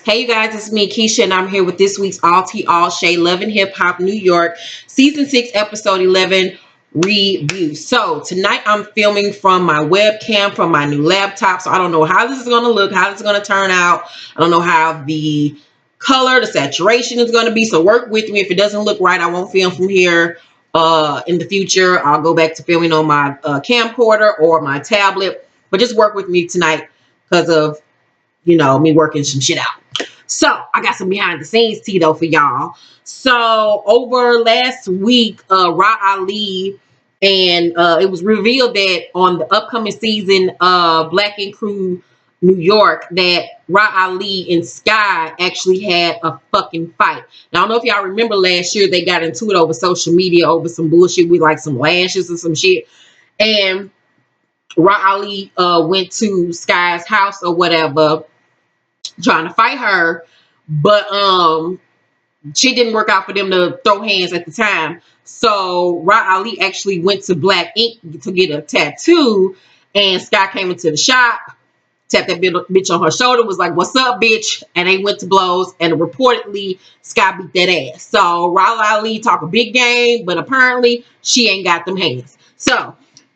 Hey you guys, it's me Keisha and I'm here with this week's All Tea All Shay Love and Hip Hop New York Season 6 Episode 11 review. So tonight I'm filming from my webcam from my new laptop. So I don't know how this is going to look, how this is going to turn out. I don't know how the color, the saturation is going to be. So work with me. If it doesn't look right, I won't film from here. In the future, I'll go back to filming on my camcorder or my tablet. But just work with me tonight because of me working some shit out. So I got some behind the scenes tea though for y'all. So over last week, Ra Ali and it was revealed that on the upcoming season of Black and Crew New York that Ra Ali and Sky actually had a fucking fight. Now I don't know if y'all remember last year they got into it over social media over some bullshit with like some lashes or some shit. And Ra Ali went to Sky's house or whatever trying to fight her, but she didn't work out for them to throw hands at the time. So Ra Ali actually went to Black Ink to get a tattoo, and Sky came into the shop, tapped that bitch on her shoulder, was like, "What's up, bitch?" And they went to blows, and reportedly Sky beat that ass. So Ra Ali talk a big game, but apparently she ain't got them hands. So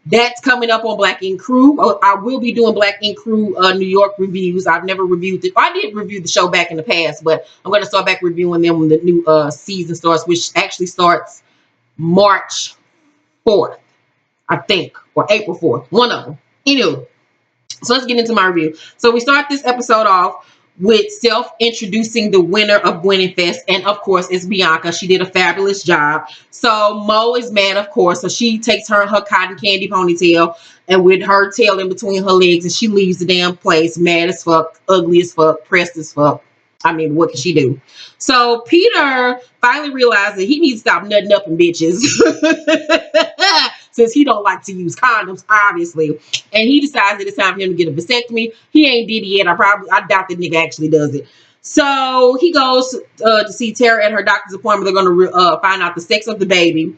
that's coming up on Black Ink Crew. I will be doing Black Ink Crew New York reviews. I've never reviewed it. I did review the show back in the past, but I'm going to start back reviewing them when the new season starts, which actually starts March 4th, I think, or April 4th. One of them. Anyway, so let's get into my review. So we start this episode off with self-introducing the winner of Winning Fest, and of course it's Bianca. She did a fabulous job. So Mo is mad, of course, so she takes her cotton candy ponytail and with her tail in between her legs, and she leaves the damn place mad as fuck, ugly as fuck, pressed as fuck. I mean, what can she do? So Peter finally realized that he needs to stop nutting up in bitches since he don't like to use condoms, obviously. And he decides that it's time for him to get a vasectomy. He ain't did it yet. I doubt that nigga actually does it. So he goes to see Tara at her doctor's appointment. They're going to find out the sex of the baby.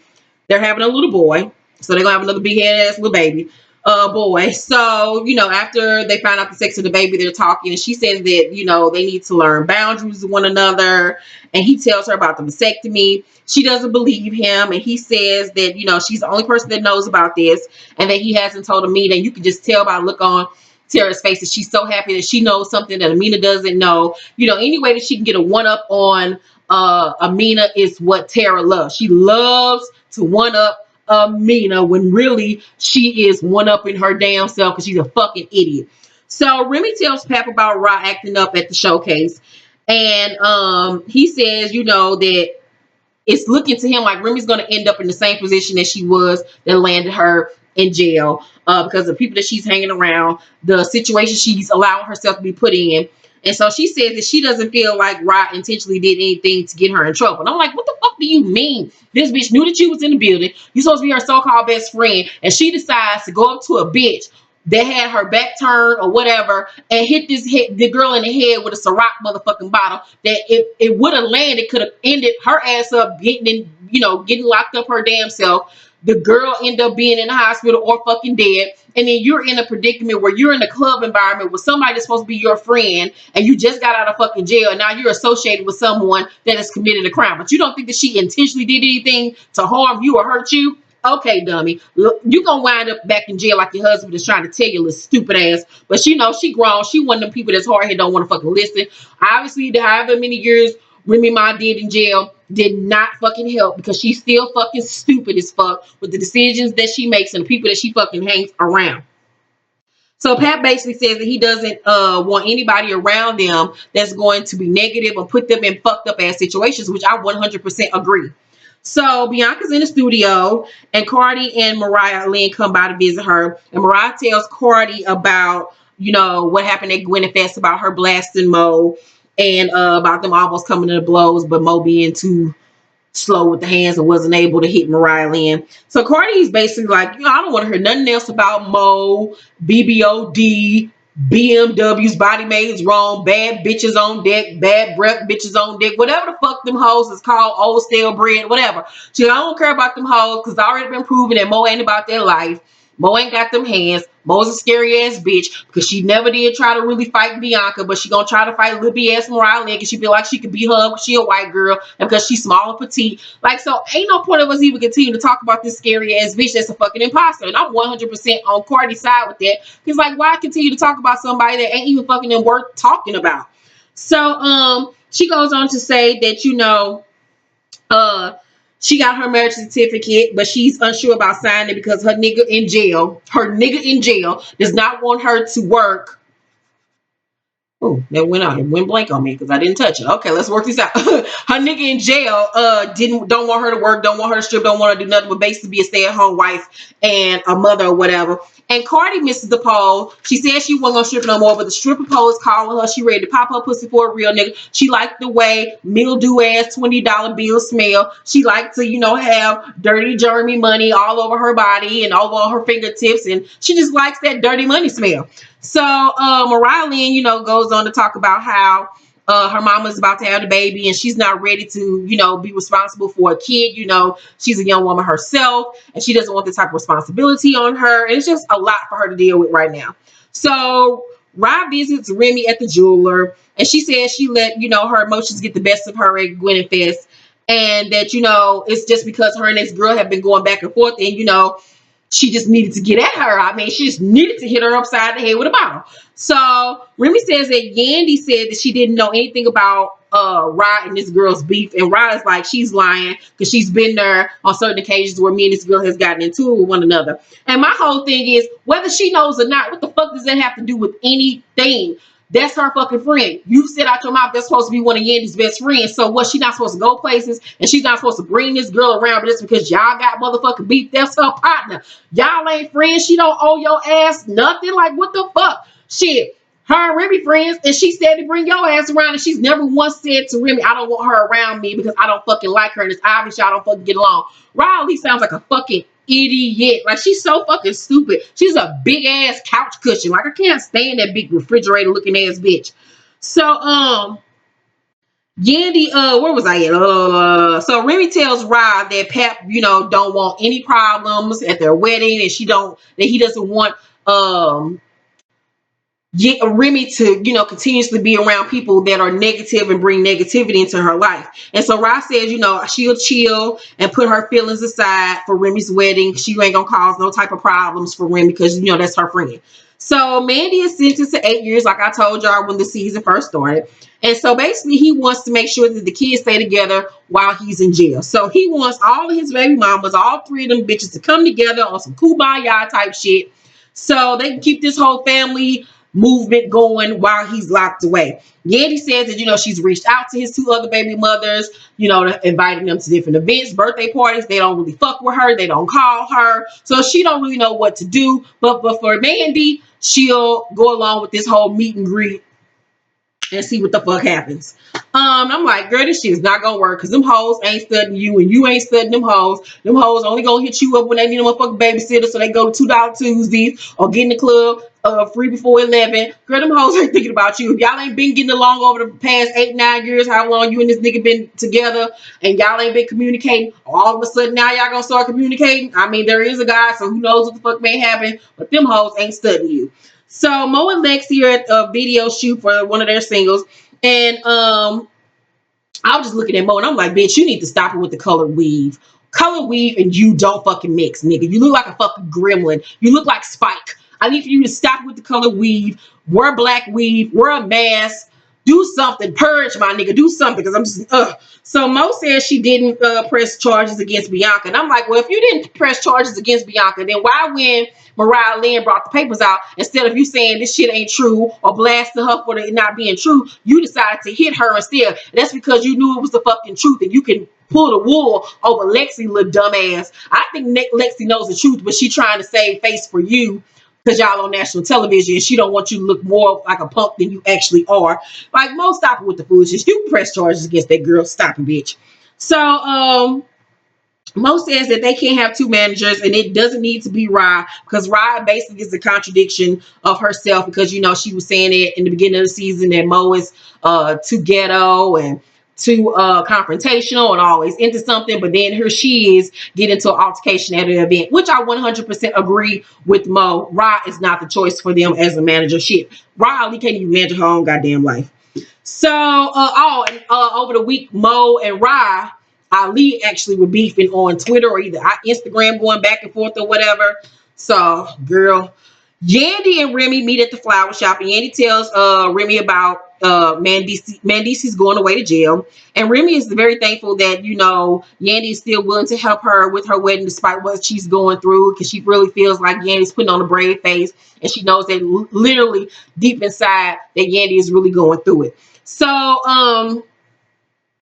They're having a little boy. So they're going to have another big head ass little baby. Boy. So, after they find out the sex of the baby, they're talking, and she says that, they need to learn boundaries with one another, and he tells her about the vasectomy. She doesn't believe him, and he says that, she's the only person that knows about this, and that he hasn't told Amina, and you can just tell by the look on Tara's face that she's so happy that she knows something that Amina doesn't know. Any way that she can get a one-up on Amina is what Tara loves. She loves to one-up Amina when really she is one-upping her damn self because she's a fucking idiot. So Remy tells Pap about Ra acting up at the showcase, and he says, that it's looking to him like Remy's going to end up in the same position that she was that landed her in jail because of the people that she's hanging around, the situation she's allowing herself to be put in. And so she says that she doesn't feel like Ra intentionally did anything to get her in trouble. And I'm like, what the fuck do you mean? This bitch knew that you was in the building. You're supposed to be her so-called best friend. And she decides to go up to a bitch that had her back turned or whatever and hit the girl in the head with a Ciroc motherfucking bottle that if it would have landed, could have ended her ass up getting locked up her damn self. The girl end up being in the hospital or fucking dead. And then you're in a predicament where you're in a club environment with somebody that's supposed to be your friend and you just got out of fucking jail and now you're associated with someone that has committed a crime. But you don't think that she intentionally did anything to harm you or hurt you? Okay, dummy. Look, you gonna wind up back in jail like your husband is trying to tell you, little stupid ass. But she grown. She one of them people that's hard head, don't want to fucking listen. Obviously, however many years Remy Ma did in jail did not fucking help because she's still fucking stupid as fuck with the decisions that she makes and the people that she fucking hangs around. So Pat basically says that he doesn't want anybody around them that's going to be negative or put them in fucked up ass situations, which I 100% agree. So Bianca's in the studio and Cardi and Mariah Lynn come by to visit her. And Mariah tells Cardi about, what happened at Gwen Fest, about her blasting Mo and about them almost coming to the blows, but Mo being too slow with the hands and wasn't able to hit Mariah Lynn. So Cardi's basically like, I don't want to hear nothing else about Mo, BBOD, BMWs, body maids wrong, bad bitches on deck, bad breath bitches on deck, whatever the fuck them hoes is called, old stale bread, whatever. She, I don't care about them hoes because it's already been proven that Mo ain't about their life. Mo ain't got them hands. Mo's a scary ass bitch because she never did try to really fight Bianca, but she gonna try to fight lippy ass Mariah Lynn because she feel like she could beat her because she a white girl and because she's small and petite. Like, so ain't no point of us even continue to talk about this scary ass bitch that's a fucking imposter. And I'm 100% on Cardi's side with that. Because, like, why continue to talk about somebody that ain't even fucking worth talking about? So, she goes on to say that, uh, she got her marriage certificate, but she's unsure about signing it because her nigga in jail, does not want her to work. Oh, that went out. It went blank on me because I didn't touch it. Okay, let's work this out. Her nigga in jail don't want her to work, don't want her to strip, don't want her to do nothing but basically be a stay-at-home wife and a mother or whatever. And Cardi misses the pole. She said she wasn't gonna strip no more, but the stripper pole is calling her. She ready to pop her pussy for a real nigga. She liked the way mildew ass $20 bills smell. She liked to, have dirty Jeremy money all over her body and all over her fingertips, and she just likes that dirty money smell. So Mariah Lynn, goes on to talk about how her mama's about to have the baby and she's not ready to, be responsible for a kid. She's a young woman herself and she doesn't want this type of responsibility on her. And it's just a lot for her to deal with right now. So Rod visits Remy at the jeweler and she says she let, her emotions get the best of her at Gwen Fest. And that, it's just because her and this girl have been going back and forth and, she just needed to get at her. I mean, she just needed to hit her upside the head with a bottle. So Remy says that Yandy said that she didn't know anything about Rod and this girl's beef. And Rod is like, she's lying because she's been there on certain occasions where me and this girl has gotten into it with one another. And my whole thing is, whether she knows or not, what the fuck does that have to do with anything? That's her fucking friend. You said out your mouth that's supposed to be one of Yandy's best friends. So what? She not supposed to go places and she's not supposed to bring this girl around, but it's because y'all got motherfucking beef. That's her partner. Y'all ain't friends. She don't owe your ass nothing. Like, what the fuck? Shit. Her and Remy friends, and she said to bring your ass around, and she's never once said to Remy, I don't want her around me because I don't fucking like her, and it's obvious y'all don't fucking get along. Riley sounds like a fucking idiot. Like, she's so fucking stupid. She's a big ass couch cushion. Like, I can't stand that big refrigerator looking ass bitch. So Yandy, where was I at? So Remy tells Rob that Pap, don't want any problems at their wedding, and he doesn't want get Remy to, continuously be around people that are negative and bring negativity into her life. And so Ross says, she'll chill and put her feelings aside for Remy's wedding. She ain't gonna cause no type of problems for Remy because, that's her friend. So Mandy is sentenced to 8 years, like I told y'all when the season first started. And so basically he wants to make sure that the kids stay together while he's in jail. So he wants all of his baby mamas, all three of them bitches, to come together on some kumbaya type shit so they can keep this whole family movement going while he's locked away. Yandy says that, she's reached out to his two other baby mothers, inviting them to different events, birthday parties. They don't really fuck with her. They don't call her. So she don't really know what to do. But for Mandy, she'll go along with this whole meet and greet and see what the fuck happens. I'm like, girl, this shit is not gonna work because them hoes ain't studying you and you ain't studying them hoes. Them hoes only gonna hit you up when they need a motherfucking babysitter, so they go to $2 Tuesdays or get in the club free before 11. Girl, them hoes ain't thinking about you. If y'all ain't been getting along over the past 8-9 years, how long you and this nigga been together, and y'all ain't been communicating, all of a sudden now y'all gonna start communicating. I mean, there is a guy, so who knows what the fuck may happen, but them hoes ain't studying you. So Mo and Lexi are at a video shoot for one of their singles, and I was just looking at Mo and I'm like, bitch, you need to stop it with the colored weave. Color weave and you don't fucking mix, nigga. You look like a fucking gremlin. You look like Spike. I need for you to stop with the color weave, wear black weave, wear a mask, do something, purge, my nigga, do something, because I'm just, So Mo says she didn't press charges against Bianca. And I'm like, well, if you didn't press charges against Bianca, then why when Mariah Lynn brought the papers out, instead of you saying this shit ain't true or blasting her for it not being true, you decided to hit her instead? That's because you knew it was the fucking truth and you can pull the wool over Lexi, little dumbass. I think Lexi knows the truth, but she trying to save face for you because y'all on national television and she don't want you to look more like a punk than you actually are. Like, Mo, stop it with the foolishness. You can press charges against that girl. Stop it, bitch. So, Mo says that they can't have two managers and it doesn't need to be Rye because Rye basically is a contradiction of herself because, she was saying it in the beginning of the season that Mo is too ghetto and too confrontational and always into something. But then here she is getting into an altercation at an event, which I 100% agree with Mo. Ra is not the choice for them as a manager. Shit, Ra Ali can't even manage her own goddamn life. So, over the week, Mo and Ra Ali actually were beefing on Twitter or either Instagram, going back and forth or whatever. So, girl, Yandy and Remy meet at the flower shop, and Yandy tells Remy about Mandisi's going away to jail. And Remy is very thankful that, Yandy is still willing to help her with her wedding despite what she's going through, because she really feels like Yandy's putting on a brave face, and she knows that literally deep inside that Yandy is really going through it. So,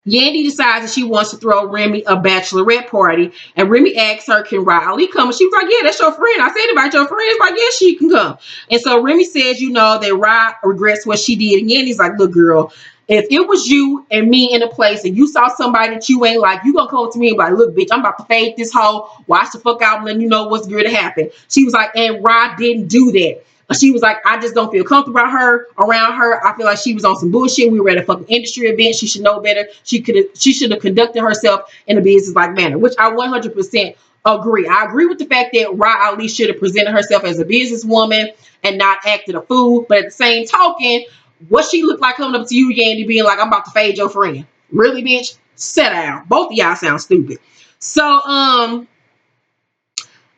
Yandy decides that she wants to throw Remy a bachelorette party, and Remy asks her, "Can Riley come?" And she was like, "Yeah, that's your friend. I said about your friend." It's like, "Yeah, she can come." And so Remy says, that Riley regrets what she did, and Yandy's like, "Look, girl, if it was you and me in a place and you saw somebody that you ain't like, you gonna come to me and be like, look, bitch, I'm about to fade this hoe. Watch the fuck out and let you know what's going to happen." She was like, and Rod didn't do that. She was like, "I just don't feel comfortable around her. I feel like she was on some bullshit. We were at a fucking industry event. She should know better. She should have conducted herself in a business-like manner," which I 100% agree. I agree with the fact that Ra Ali should have presented herself as a businesswoman and not acted a fool. But at the same token, what she looked like coming up to you, Yandy, being like, "I'm about to fade your friend." Really, bitch? Sit down. Both of y'all sound stupid. So,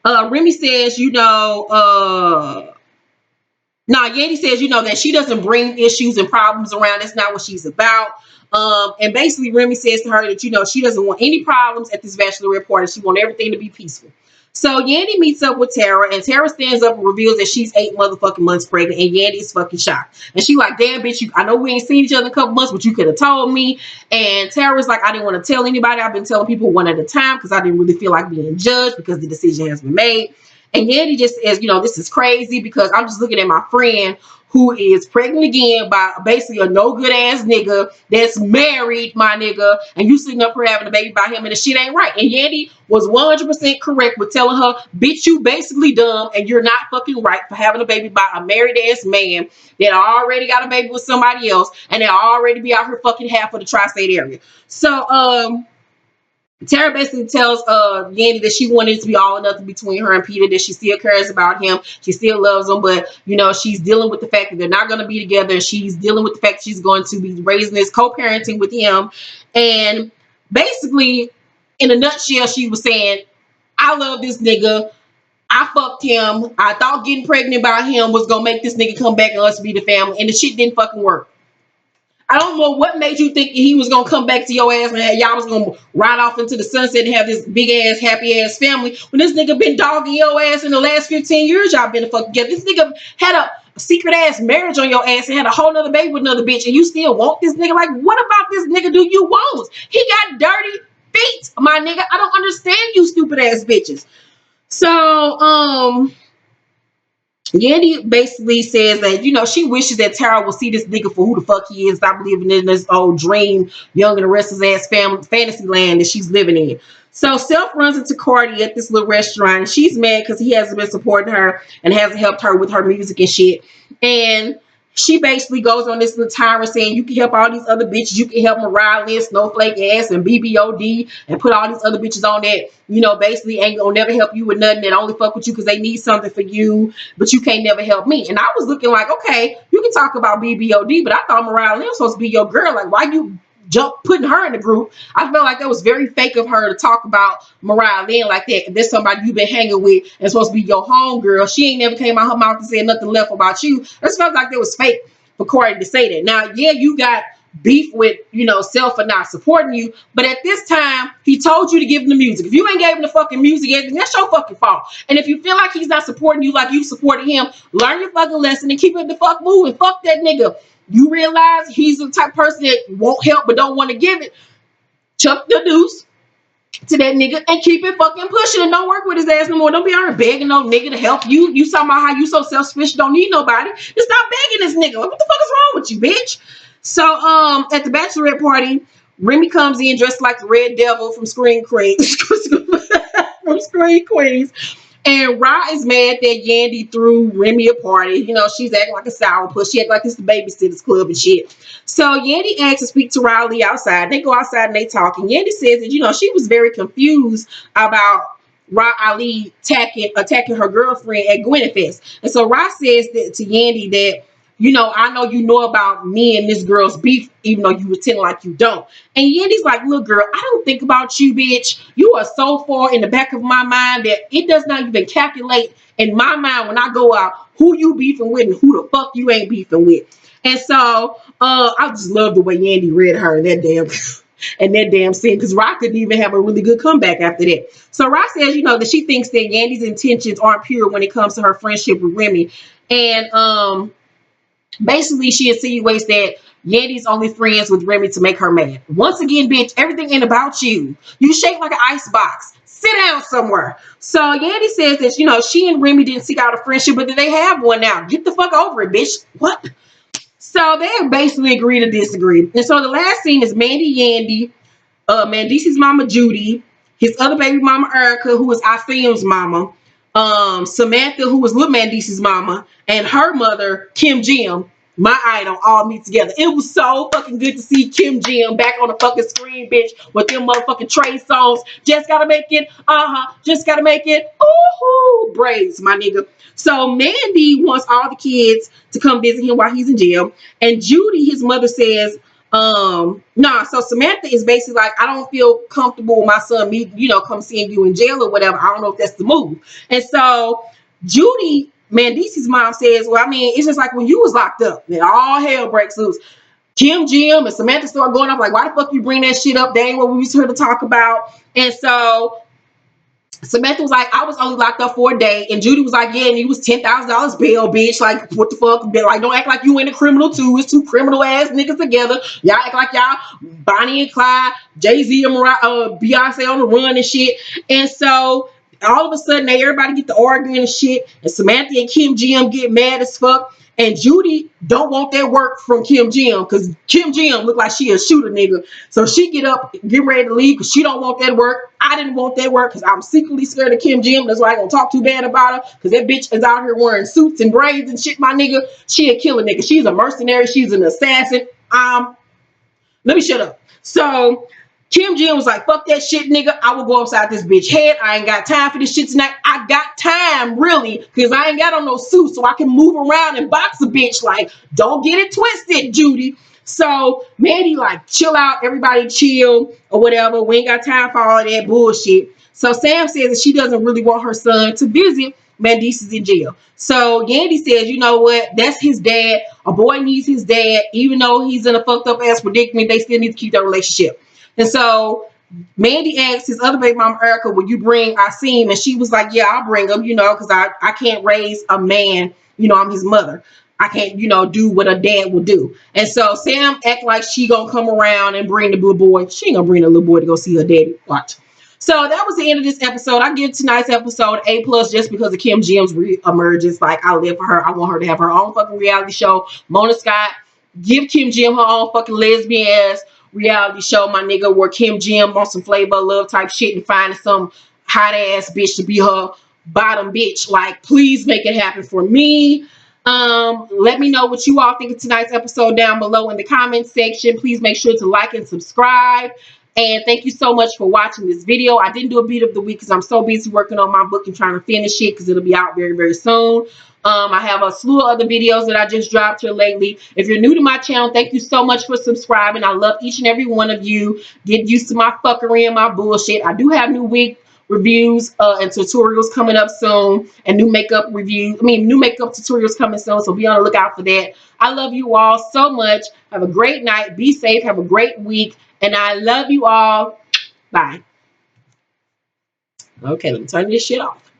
Remy says, now, Yandy says, that she doesn't bring issues and problems around. That's not what she's about. And basically, Remy says to her that, she doesn't want any problems at this bachelorette party. She wants everything to be peaceful. So Yandy meets up with Tara, and Tara stands up and reveals that she's 8 motherfucking months pregnant, and Yandy's fucking shocked. And she like, "Damn, bitch, I know we ain't seen each other in a couple months, but you could have told me." And Tara's like, "I didn't want to tell anybody. I've been telling people one at a time because I didn't really feel like being judged because the decision has been made." And Yandy just says, "This is crazy because I'm just looking at my friend who is pregnant again by basically a no good ass nigga that's married, my nigga, and you sitting up here having a baby by him, and the shit ain't right." And Yandy was 100% correct with telling her, "Bitch, you basically dumb, and you're not fucking right for having a baby by a married ass man that already got a baby with somebody else, and that already be out here fucking half of the tri-state area." So, Tara basically tells Yandy that she wanted it to be all or nothing between her and Peter, that she still cares about him, she still loves him, but she's dealing with the fact that they're not going to be together. She's dealing with the fact that she's going to be raising this co-parenting with him. And basically, in a nutshell, she was saying, "I love this nigga. I fucked him. I thought getting pregnant by him was going to make this nigga come back and us be the family, and the shit didn't fucking work. I don't know what made you think he was gonna come back to your ass and y'all was gonna ride off into the sunset and have this big ass, happy ass family when this nigga been dogging your ass in the last 15 years y'all been the fuck together. This nigga had a secret ass marriage on your ass and had a whole nother baby with another bitch, and you still want this nigga? Like, what about this nigga do you want? He got dirty feet, my nigga. I don't understand you stupid ass bitches." So, Yandy basically says that, she wishes that Tara will see this nigga for who the fuck he is, stop believing in this old dream, young and the restless ass fantasy land that she's living in. So Self runs into Cardi at this little restaurant, and she's mad because he hasn't been supporting her and hasn't helped her with her music and shit. And she basically goes on this little tirade saying, "You can help all these other bitches. You can help Mariah Lynn, Snowflake Ass, and BBOD, and put all these other bitches on that, basically ain't gonna never help you with nothing, that only fuck with you because they need something for you, but you can't never help me." And I was looking like, okay, you can talk about BBOD, but I thought Mariah Lynn was supposed to be your girl. Like, why you putting her in the group? I felt like that was very fake of her to talk about Mariah Lynn like that. If there's somebody you've been hanging with and supposed to be your home girl, she ain't never came out her mouth and said nothing left about you. It felt like that was fake for Corey to say that. Now, yeah, you got beef with, Self for not supporting you, but at this time, he told you to give him the music. If you ain't gave him the fucking music, that's your fucking fault. And if you feel like he's not supporting you like you supported him, learn your fucking lesson and keep it the fuck moving. Fuck that nigga. You realize he's the type of person that won't help but don't want to give it. Chuck the deuce to that nigga and keep it fucking pushing, and don't work with his ass no more. Don't be out here begging no nigga to help you. You talking about how you so self-sufficient, don't need nobody. Just stop begging this nigga. What the fuck is wrong with you, bitch? So, at the bachelorette party, Remy comes in dressed like the Red Devil from Scream Queens. from Scream Queens. And Ra is mad that Yandy threw Remy a party. You know, she's acting like a sourpuss. She act like it's the babysitters club and shit. So Yandy asks to speak to Riley outside. They go outside and they talk. And Yandy says that, you know, she was very confused about Ra Ali attacking her girlfriend at Gwenfest. And so Ra says that to Yandy that, you know, I know you know about me and this girl's beef, even though you pretend like you don't. And Yandy's like, look, girl, I don't think about you, bitch. You are so far in the back of my mind that it does not even calculate in my mind when I go out who you beefing with and who the fuck you ain't beefing with. And so I just love the way Yandy read her in that damn and that damn scene, because Rock couldn't even have a really good comeback after that. So Rock says, you know, that she thinks that Yandy's intentions aren't pure when it comes to her friendship with Remy. And basically she insinuates that Yandy's only friends with Remy to make her mad. Once again, bitch, everything ain't about you. You shake like an ice box. Sit down somewhere. So Yandy says that, you know, she and Remy didn't seek out a friendship, but that they have one now. Get the fuck over it, bitch. What? So they basically agree to disagree. And so the last scene is Mandy Yandy, Mandisi's mama Judy, his other baby mama Erica, who is Ifeum's mama, Samantha, who was Lil Mandisi's mama, and her mother, Kim Jim, my idol, all meet together. It was so fucking good to see Kim Jim back on the fucking screen, bitch, with them motherfucking Trey songs. Just gotta make it, just gotta make it, ooh, braids, my nigga. So Mandy wants all the kids to come visit him while he's in jail. And Judy, his mother, says, nah, so Samantha is basically like, I don't feel comfortable with my son, me, you know, come seeing you in jail or whatever. I don't know if that's the move. And so Judy, Mandisi's mom, says, well, I mean, it's just like when you was locked up, then all hell breaks loose. Kim Jim and Samantha start going up like, why the fuck you bring that shit up? That ain't what we used to her to talk about. And so Samantha was like, I was only locked up for a day. And Judy was like, yeah, and it was $10,000 bail, bitch. Like, what the fuck? Like, don't act like you ain't a criminal too. It's two criminal ass niggas together. Y'all act like y'all Bonnie and Clyde, Jay-Z and Beyonce on the run and shit. And so all of a sudden, everybody get to arguing and shit. And Samantha and Kim Jim get mad as fuck. And Judy don't want that work from Kim Jim, because Kim Jim look like she a shooter nigga. So she get up, get ready to leave because she don't want that work. I didn't want that work because I'm secretly scared of Kim Jim. That's why I ain't gonna talk too bad about her, because that bitch is out here wearing suits and braids and shit, my nigga. She a killer nigga. She's a mercenary. She's an assassin. Let me shut up. So Kim Jim was like, fuck that shit, nigga. I will go upside this bitch head. I ain't got time for this shit tonight. I got time, really, because I ain't got on no suit, so I can move around and box a bitch. Like, don't get it twisted, Judy. So Mandy like, chill out, everybody chill or whatever. We ain't got time for all that bullshit. So Sam says that she doesn't really want her son to visit. Mandisi's in jail. So Yandy says, you know what? That's his dad. A boy needs his dad. Even though he's in a fucked up ass predicament, they still need to keep that relationship. And so Mandy asked his other baby mama, Erica, will you bring Asim? And she was like, yeah, I'll bring him, you know, because I can't raise a man. You know, I'm his mother. I can't, you know, do what a dad would do. And so Sam act like she gonna come around and bring the little boy. She ain't gonna bring the little boy to go see her daddy. Watch. So that was the end of this episode. I give tonight's episode A+ just because of Kim Jim's emergence. Like, I live for her. I want her to have her own fucking reality show. Mona Scott, give Kim Jim her own fucking lesbian ass reality show, my nigga, where Kim Jim on some flavor of love type shit and finding some hot ass bitch to be her bottom bitch. Like, please make it happen for me. Let me know what you all think of tonight's episode down below in the comments section. Please make sure to like and subscribe. And thank you so much for watching this video. I didn't do a beat of the week because I'm so busy working on my book and trying to finish it because it'll be out very, very soon. I have a slew of other videos that I just dropped here lately. If you're new to my channel, thank you so much for subscribing. I love each and every one of you. Get used to my fuckery and my bullshit. I do have new wig reviews and tutorials coming up soon, and new makeup tutorials coming soon, so be on the lookout for that. I love you all so much. Have a great night. Be safe. Have a great week. And I love you all. Bye. Okay, let me turn this shit off.